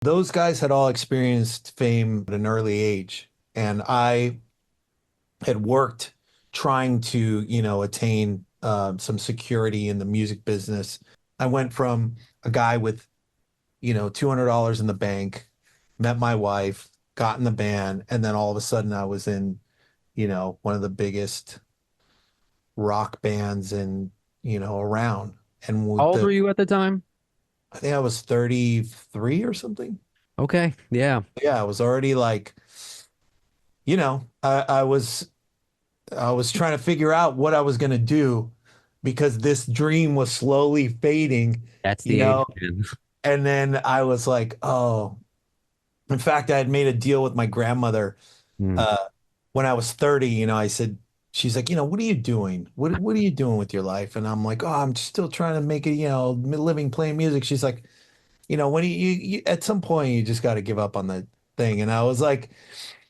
those guys had all experienced fame at an early age, and I had worked trying to, attain some security in the music business. I went from a guy with, $200 in the bank, met my wife, got in the band, and then all of a sudden I was in, one of the biggest rock bands and, around. And How with old the, were you at the time? I think I was 33 or something. Okay, yeah. Yeah, I was already like, I was trying to figure out what I was going to do because this dream was slowly fading, That's you the age, know. man. And then I was like, oh, in fact, I had made a deal with my grandmother Hmm. uh, when I was 30. I said, she's like, what are you doing? What are you doing with your life? And I'm like, oh, I'm still trying to make it, living playing music. She's like, when you at some point you just got to give up on the thing. And I was like,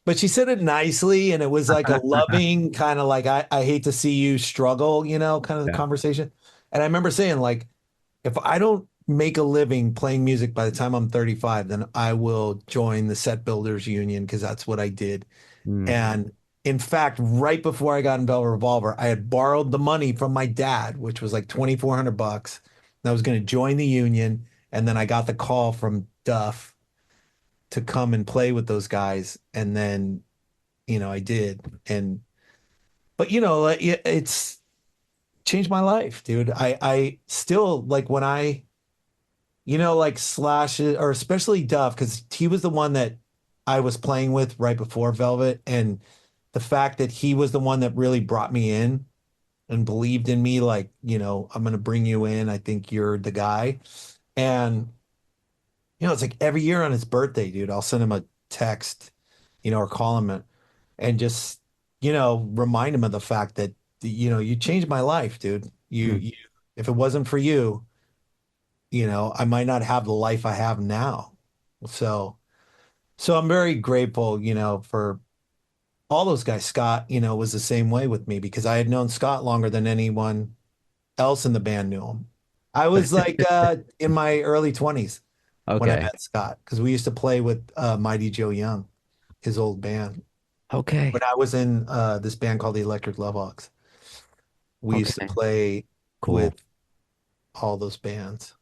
but she said it nicely, and it was like a loving kind of like I hate to see you struggle, kind of the Yeah. conversation. And I remember saying like, if I don't make a living playing music by the time I'm 35, then I will join the Set Builders Union because that's what I did. Hmm. And in fact, right before I got in Velvet Revolver, I had borrowed the money from my dad, which was like 2,400 bucks. And I was going to join the union, and then I got the call from Duff to come and play with those guys, and then I did. And but like, it's changed my life, dude. I still like when I like Slash or especially Duff because he was the one that I was playing with right before Velvet, and the fact that he was the one that really brought me in and believed in me, like, I'm gonna bring you in. I think you're the guy. And it's like every year on his birthday, dude, I'll send him a text, or call him and just, remind him of the fact that, you changed my life, dude. Hmm. If it wasn't for you, I might not have the life I have now. So, so I'm very grateful, for all those guys. Scott, was the same way with me because I had known Scott longer than anyone else in the band knew him. I was like in my early 20s when I Okay. met Scott because we used to play with Mighty Joe Young, his old band. Okay. When I was in this band called the Electric Lovehawks, we used to Okay. play Cool. with all those bands.